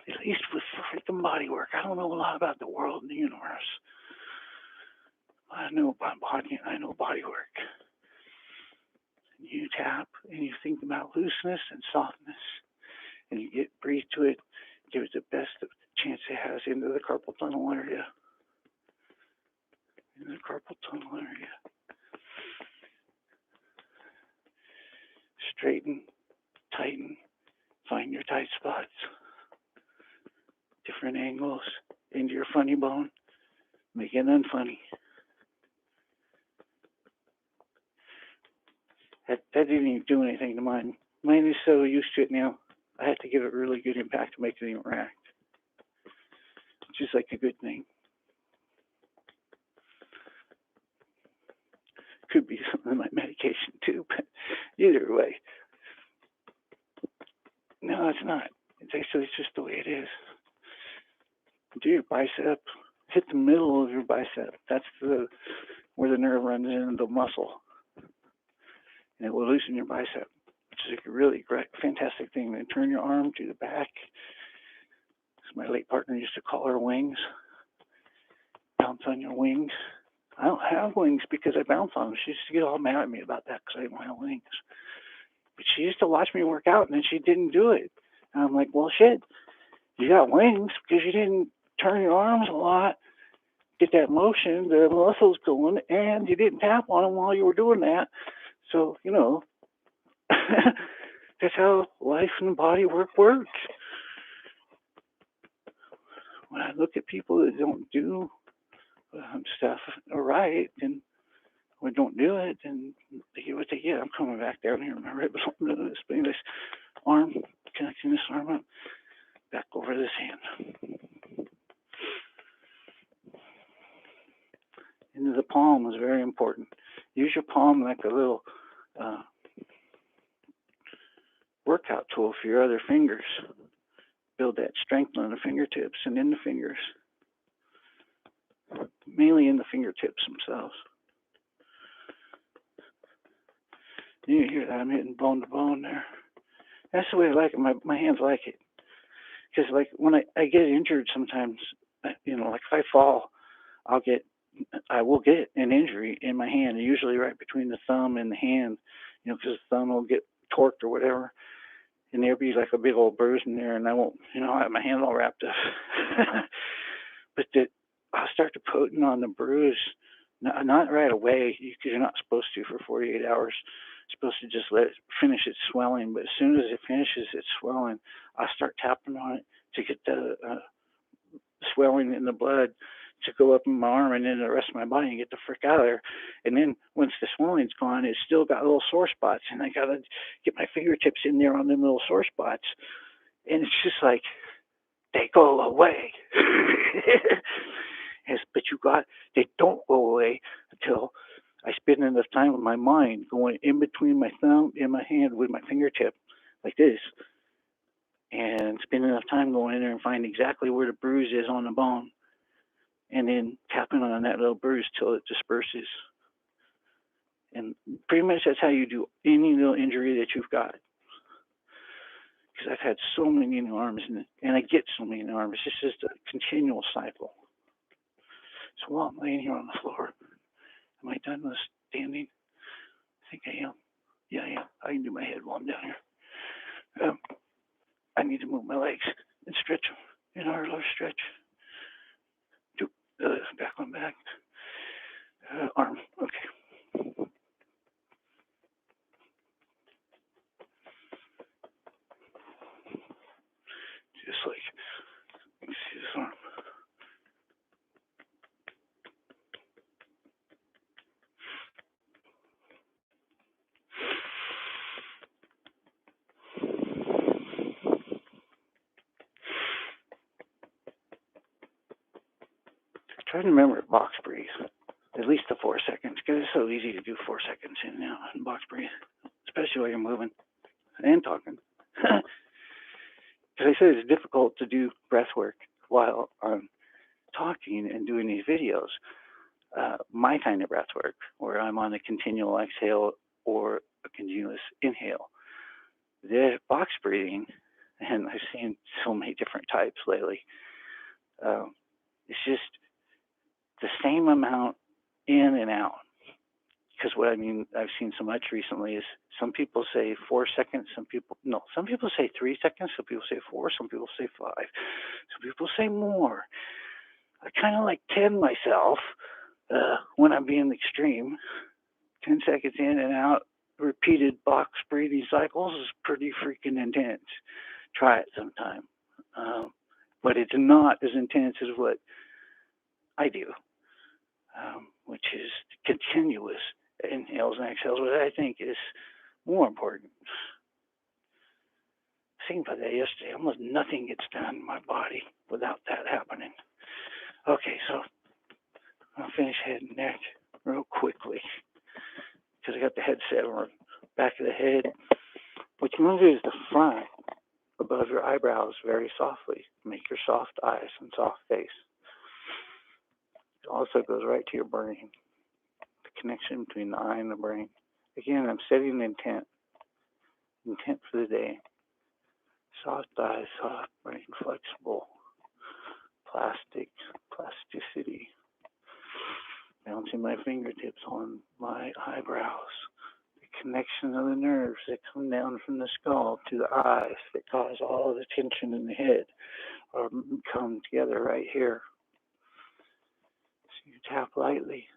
At least with freaking body work. I don't know a lot about the world and the universe. I know about body, I know body work. And you tap and you think about looseness and softness, and you breathe to it, give it the best chance it has into the carpal tunnel area. In the carpal tunnel area. Straighten, tighten, find your tight spots. Different angles into your funny bone. Make it unfunny. That didn't even do anything to mine. Mine is so used to it now, I have to give it really good impact to make it even react. It's just like a good thing. Could be some of my medication too, but either way. No, it's not. It's just the way it is. Do your bicep. Hit the middle of your bicep. That's where the nerve runs into the muscle. And it will loosen your bicep, which is a really great, fantastic thing. Then turn your arm to the back. My late partner used to call her wings. Bounce on your wings. I don't have wings because I bounce on them. She used to get all mad at me about that because I didn't have wings. But she used to watch me work out, and then she didn't do it. And I'm like, well, shit, you got wings because you didn't turn your arms a lot, get that motion, the muscles going, and you didn't tap on them while you were doing that. So, that's how life and body work works. When I look at people that don't do stuff right, and we don't do it, and they get what they get. I'm coming back down here. My ribs on this, bring this arm, connecting this arm up, back over this hand. Into the palm is very important. Use your palm like a little workout tool for your other fingers. Build that strength on the fingertips and in the fingers. Mainly in the fingertips themselves. You hear that? I'm hitting bone to bone there. That's the way I like it. My hands like it. Because like when I get injured sometimes, like if I fall, I will get an injury in my hand, usually right between the thumb and the hand, because the thumb will get torqued or whatever. And there'll be like a big old bruise in there, and I won't, I have my hand all wrapped up. But I'll start to putting on the bruise, not right away, because you're not supposed to for 48 hours. You're supposed to just let it finish its swelling. But as soon as it finishes its swelling, I'll start tapping on it to get the swelling in the blood to go up in my arm and then the rest of my body and get the frick out of there. And then once the swelling's gone, it's still got little sore spots, and I gotta get my fingertips in there on them little sore spots. And it's just like, they go away. Yes, but they don't go away until I spend enough time with my mind going in between my thumb and my hand with my fingertip like this, and spend enough time going in there and find exactly where the bruise is on the bone, and then tapping on that little bruise till it disperses. And pretty much that's how you do any little injury that you've got. Because I've had so many in the arms, and I get so many in the arms. It's just a continual cycle. So while I'm laying here on the floor, am I done with standing? I think I am. Yeah, I am. I can do my head while I'm down here. I need to move my legs and stretch them. In our low stretch. Do back on back. Arm. Okay. Just like, you can see this arm. Try to remember box breathe, at least the 4 seconds, because it's so easy to do 4 seconds in and out and box breathe, especially while you're moving and talking. Because I said it's difficult to do breath work while I'm talking and doing these videos. My kind of breath work, where I'm on a continual exhale or a continuous inhale. The box breathing, and I've seen so many different types lately, it's just the same amount in and out. Because what I've seen so much recently is some people say 4 seconds, some people say 3 seconds, some people say 4, some people say 5, some people say more. I kind of like 10 myself when I'm being extreme. 10 seconds in and out, repeated box breathing cycles is pretty freaking intense. Try it sometime. But it's not as intense as what I do, which is continuous inhales and exhales, which I think is more important. Thinking about that yesterday, almost nothing gets done in my body without that happening. Okay, so I'll finish head and neck real quickly because I got the headset on the back of the head. What you want to do is the front above your eyebrows very softly. Make your soft eyes and soft face. It also goes right to your brain. The connection between the eye and the brain. Again, I'm setting an intent for the day. Soft eyes, soft brain, flexible. plasticity, bouncing my fingertips on my eyebrows, the connection of the nerves that come down from the skull to the eyes that cause all of the tension in the head are come together right here. So you tap lightly.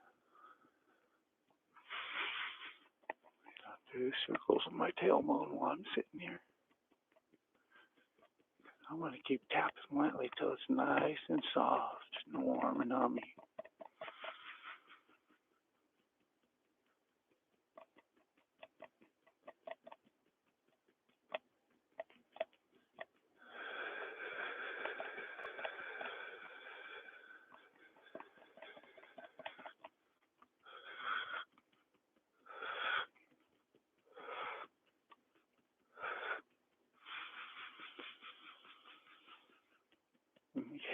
I'll do circles in my tailbone while I'm sitting here. I'm going to keep tapping lightly till it's nice and soft and warm and on me.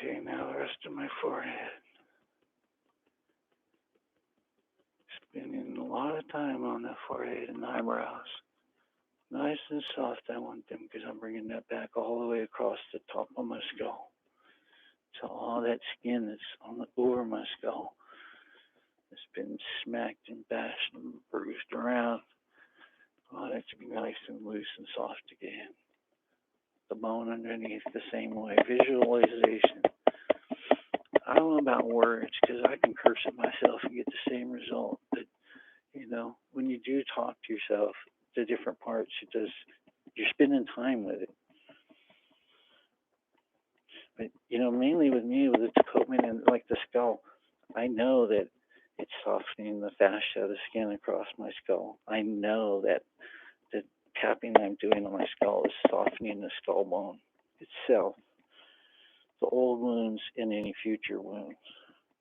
Okay, now the rest of my forehead. Spending a lot of time on the forehead and eyebrows. Nice and soft I want them because I'm bringing that back all the way across the top of my skull. So all that skin that's on the over my skull has been smacked and bashed and bruised around. Oh, that should be nice and loose and soft again. The bone underneath the same way. Visualization. I don't know about words because I can curse at myself and get the same result. But, when you do talk to yourself, the different parts, you're spending time with it. But, mainly with me, with the tapotement and like the skull, I know that it's softening the fascia of the skin across my skull. I know that the tapping I'm doing on my skull is softening the skull bone itself, the old wounds and any future wounds,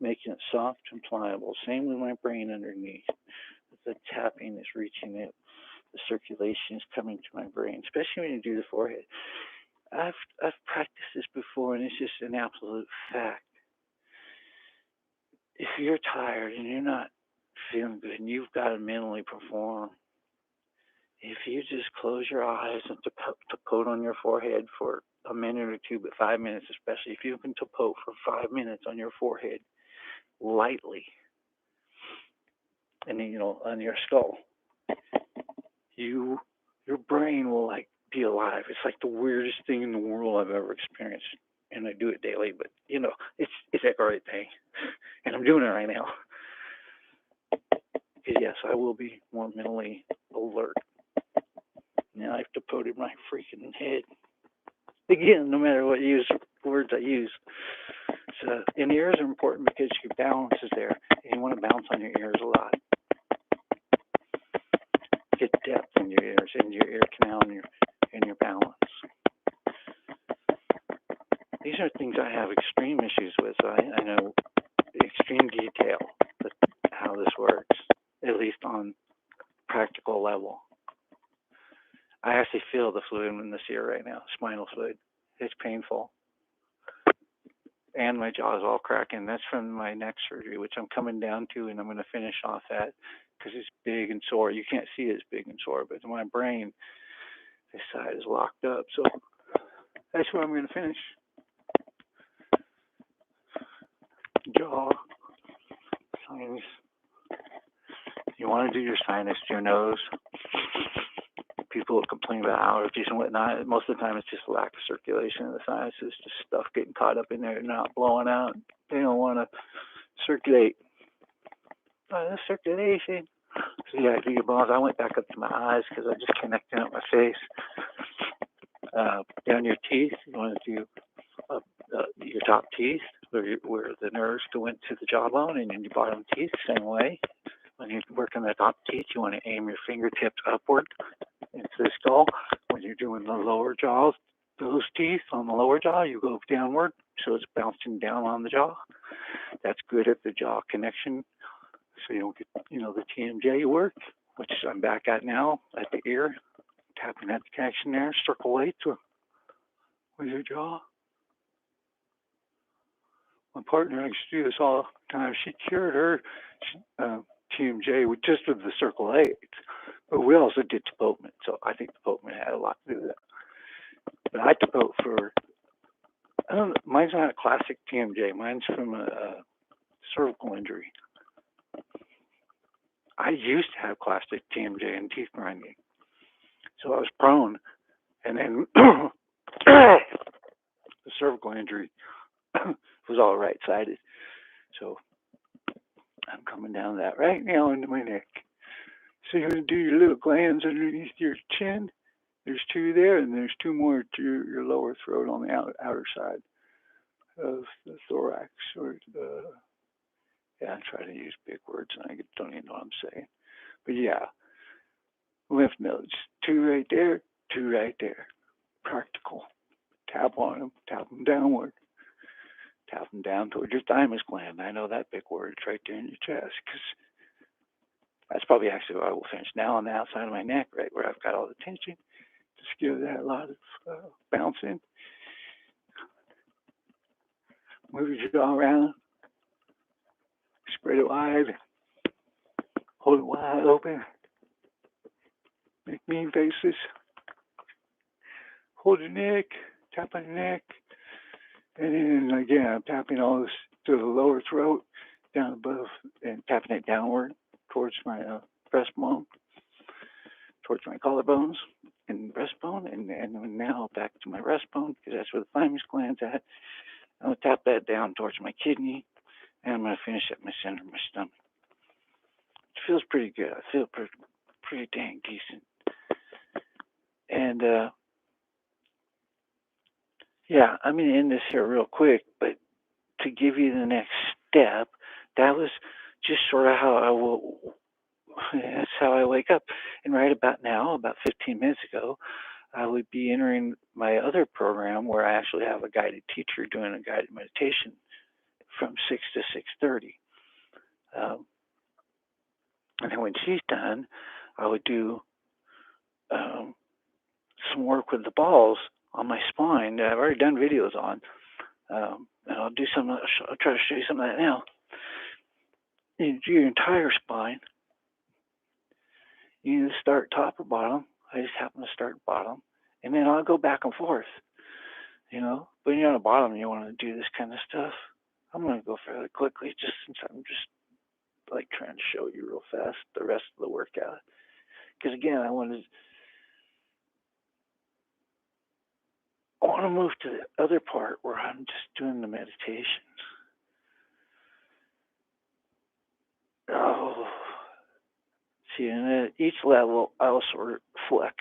making it soft and pliable. Same with my brain underneath. The tapping is reaching it. The circulation is coming to my brain, especially when you do the forehead. I've practiced this before, and it's just an absolute fact. If you're tired and you're not feeling good and you've got to mentally perform, if you just close your eyes and tapote on your forehead for a minute or two, but 5 minutes especially, if you can tapote for 5 minutes on your forehead lightly, and then, on your skull, your brain will be alive. It's like the weirdest thing in the world I've ever experienced, and I do it daily. But it's a great thing, and I'm doing it right now. Because yes, I will be more mentally alert. Now I've tapoted my freaking head again, no matter what words I use. So, and ears are important because your balance is there, and you want to bounce on your ears a lot. Get depth in your ears, in your ear canal, and your balance. These are things I have extreme issues with. So I know extreme detail how this works, at least on practical level. I actually feel the fluid in this ear right now, spinal fluid. It's painful. And my jaw is all cracking. That's from my neck surgery, which I'm coming down to, and I'm going to finish off that because it's big and sore. You can't see it's big and sore, but my brain, this side is locked up. So that's where I'm going to finish. Jaw, sinus. You want to do your sinus to your nose. People complain about allergies and whatnot. Most of the time, it's just lack of circulation in the sinuses, just stuff getting caught up in there and not blowing out. They don't want to circulate. The circulation. So yeah, do your bones. I went back up to my eyes because I just connected up my face. Down your teeth, you want to do your top teeth, where the nerves go into the jawbone, and then your bottom teeth, same way. When you're working the top teeth, you want to aim your fingertips upward into the skull. When you're doing the lower jaws, those teeth on the lower jaw, you go downward, so it's bouncing down on the jaw. That's good at the jaw connection, so you don't get, the TMJ work, which I'm back at now, at the ear, tapping that connection there, circle 8 with your jaw. My partner used to do this all the time. She cured her TMJ with the circle 8. But we also did tapotement, so I think tapotement had a lot to do with it. But I tapote for, mine's not a classic TMJ. Mine's from a cervical injury. I used to have classic TMJ and teeth grinding, so I was prone, and then the cervical injury was all right-sided. So I'm coming down that right now into my neck. So you're going to do your little glands underneath your chin. There's two there, and there's two more to your lower throat on the outer side of the thorax. Or yeah, I try to use big words, and I don't even know what I'm saying. But yeah, lymph nodes. Two right there, two right there. Practical. Tap on them, tap them downward. Tap them down towards your thymus gland. I know that big word. It's right there in your chest, because that's probably actually where I will finish. Now on the outside of my neck, right where I've got all the tension. Just give that a lot of bouncing. Move your jaw around. Spread it wide. Hold it wide open. Make mean faces. Hold your neck. Tap on your neck. And then again, I'm tapping all this to the lower throat, down above, and tapping it downward towards my breastbone, towards my collarbones and breastbone, and now back to my breastbone, because that's where the thymus gland's at. I'm going to tap that down towards my kidney, and I'm going to finish at my center of my stomach. It feels pretty good. I feel pretty dang decent. And yeah, I'm going to end this here real quick, but to give you the next step, that was just sort of how that's how I wake up. And right about now, about 15 minutes ago, I would be entering my other program where I actually have a guided teacher doing a guided meditation from 6 to 6:30. And then when she's done, I would do some work with the balls on my spine that I've already done videos on. And I'll do some. I'll try to show you some of that now. You do your entire spine. You either start top or bottom. I just happen to start bottom, and then I'll go back and forth. But when you're on the bottom, you want to do this kind of stuff. I'm going to go fairly quickly, just since I'm just like trying to show you real fast the rest of the workout. Because again, I want to move to the other part where I'm just doing the meditations. Oh, see, and at each level, I'll sort of flex.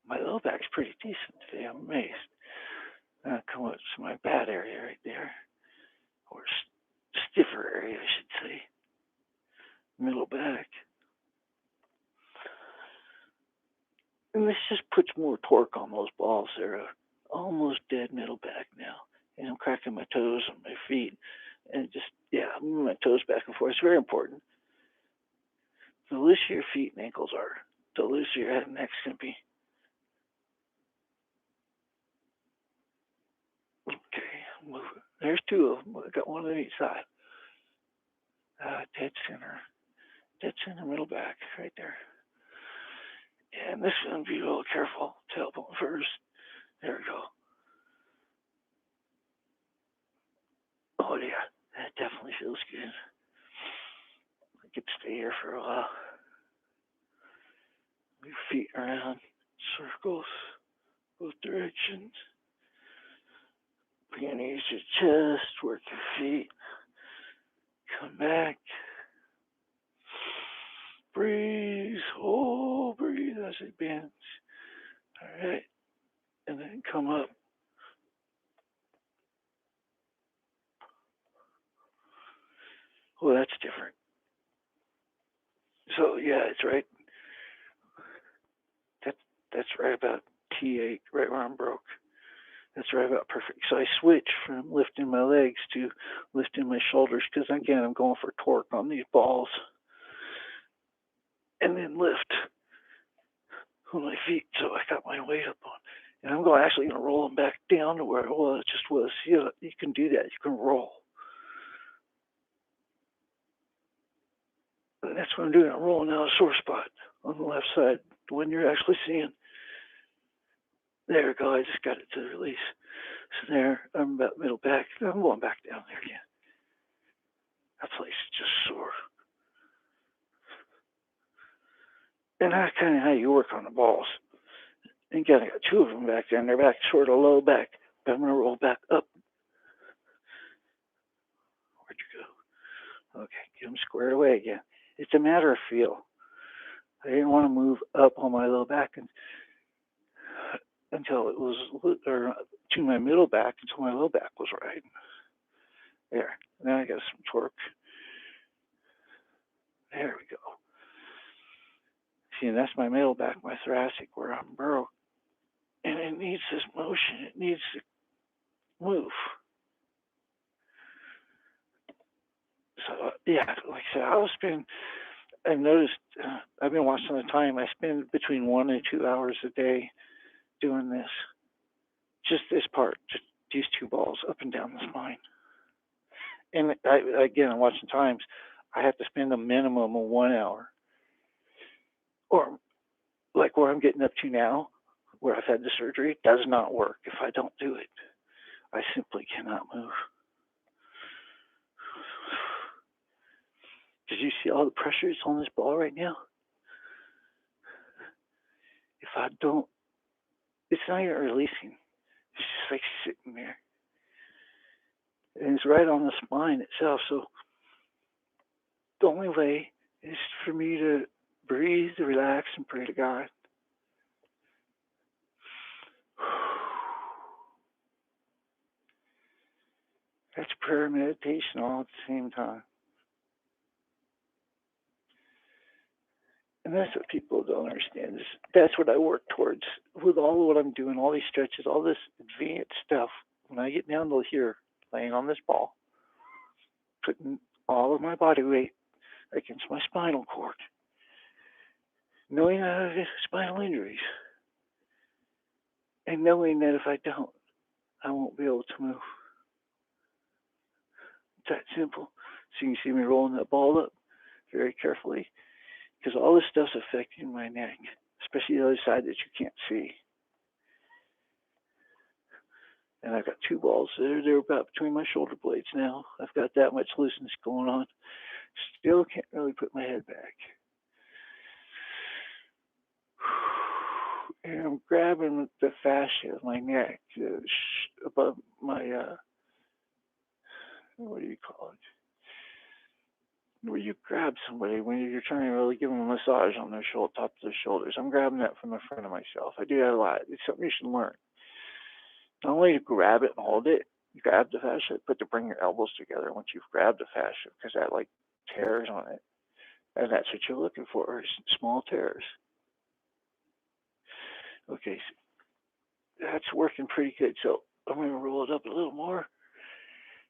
My low back's pretty decent today. I'm amazed. I'll come up to my bad area right there, or stiffer area, I should say. Middle back. And this just puts more torque on those balls. They're almost dead middle back now. And I'm cracking my toes on my feet. And just, I'm moving my toes back and forth. It's very important. The looser your feet and ankles are, the looser your head and neck's going to be. Okay, move. There's two of them. I got one on each side. Dead center, middle back, right there. And this is going to be a little careful. Tailbone first. There we go. Oh yeah, that definitely feels good. I could stay here for a while. Move feet around, circles, both directions. Begin to use your chest, work your feet. Come back. Breathe. Oh, breathe as it bends. All right. And then come up. Oh, that's different. So, yeah, it's right. That's right about T8, right where I'm broke. That's right about perfect. So I switch from lifting my legs to lifting my shoulders because, again, I'm going for torque on these balls. And then lift on my feet so I got my weight up on. And I'm actually going to roll them back down to where it just was. You can do that. You can roll. And that's what I'm doing. I'm rolling out a sore spot on the left side, the one you're actually seeing. There we go. I just got it to release. So there, I'm about middle back. I'm going back down there again. That place is just sore. And that's kind of how you work on the balls. And again, I got two of them back there, and they're back sort of low back. But I'm going to roll back up. Where'd you go? Okay, get them squared away again. It's a matter of feel. I didn't want to move up on my low back until it was, or to my middle back until my low back was right. There. Now I got some torque. There we go. See, and that's my middle back, my thoracic, where I'm broke. And it needs this motion. It needs to move. So, yeah, like I said, I've noticed, I've been watching the time. I spend between 1 and 2 hours a day doing this. Just this part, just these two balls up and down the spine. And I'm watching times. I have to spend a minimum of 1 hour. Or like where I'm getting up to now, where I've had the surgery, it does not work if I don't do it. I simply cannot move. Did you see all the pressure that's on this ball right now? If I don't, it's not even releasing. It's just like sitting there. And it's right on the spine itself. So the only way is for me to breathe, relax, and pray to God. That's prayer and meditation all at the same time. And that's what people don't understand. That's what I work towards with all of what I'm doing, all these stretches, all this advanced stuff. When I get down to here, laying on this ball, putting all of my body weight against my spinal cord, knowing I have spinal injuries, and knowing that if I don't, I won't be able to move. It's that simple. So you can see me rolling that ball up very carefully, because all this stuff's affecting my neck, especially the other side that you can't see. And I've got two balls. They're about between my shoulder blades now. I've got that much looseness going on. Still can't really put my head back. And I'm grabbing the fascia of my neck above my, what do you call it? Where you grab somebody when you're trying to really give them a massage on their top of their shoulders. I'm grabbing that from the front of myself. I do that a lot. It's something you should learn. Not only to grab it and hold it, you grab the fascia, but to bring your elbows together once you've grabbed the fascia, because that like tears on it. And that's what you're looking for, is small tears. Okay, so that's working pretty good. So I'm going to roll it up a little more.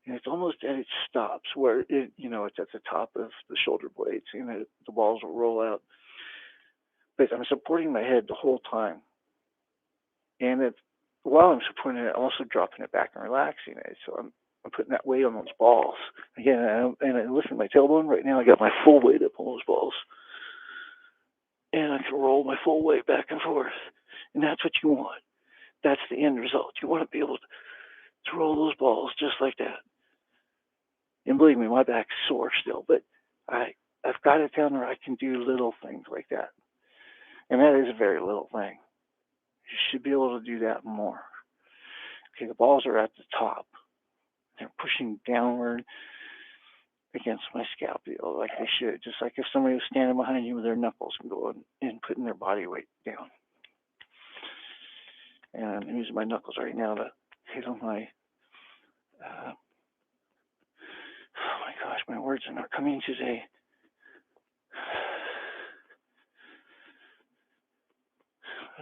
And it's almost at its stops where it's at the top of the shoulder blades, and the balls will roll out. But I'm supporting my head the whole time. And while I'm supporting it, I'm also dropping it back and relaxing it. So I'm putting that weight on those balls. Again, and I listen to my tailbone right now. I got my full weight up on those balls. And I can roll my full weight back and forth. And that's what you want. That's the end result. You want to be able to roll those balls just like that. And believe me, my back's sore still, but I've got it down where I can do little things like that. And that is a very little thing. You should be able to do that more. Okay, the balls are at the top. They're pushing downward against my scapula like they should, just like if somebody was standing behind you with their knuckles and going and putting their body weight down. And I'm using my knuckles right now to hit on my, oh my gosh, my words are not coming today.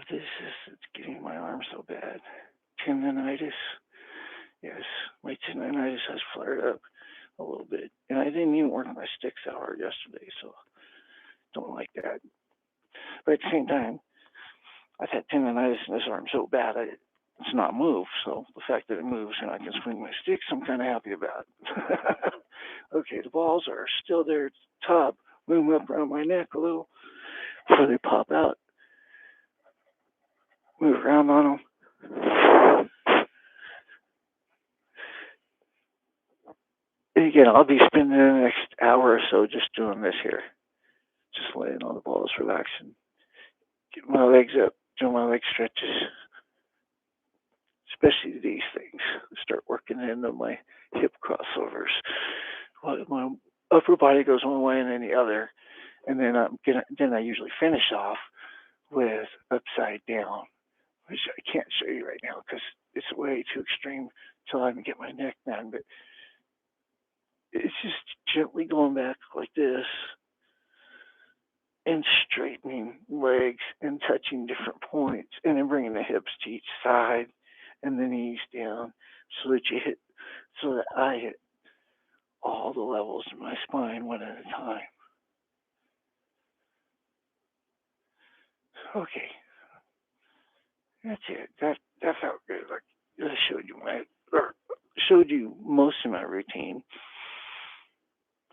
It's getting my arm so bad. Tendonitis. Yes, my tendonitis has flared up a little bit. And I didn't even work my sticks out hard yesterday, so don't like that. But at the same time, I've had tendonitis in this arm so bad it's not moved. So the fact that it moves and I can swing my sticks, I'm kind of happy about. Okay, the balls are still there at the top. Move them up around my neck a little before they pop out. Move around on them. And again, I'll be spending the next hour or so just doing this here, just laying on the balls, relaxing, getting my legs up, doing my leg stretches, especially these things. Start working into my hip crossovers. Well, my upper body goes one way and then the other, and then I usually finish off with upside down, which I can't show you right now because it's way too extreme till I can get my neck done. But it's just gently going back like this and straightening legs and touching different points and then bringing the hips to each side and then ease down so that I hit all the levels of my spine one at a time. Okay, that's it. That felt good. Like I showed you most of my routine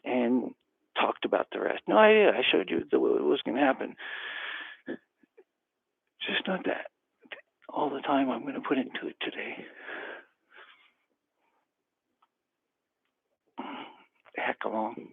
and talked about the rest. No idea. I showed you what was going to happen. Just not that all the time I'm going to put into it today. Heck along.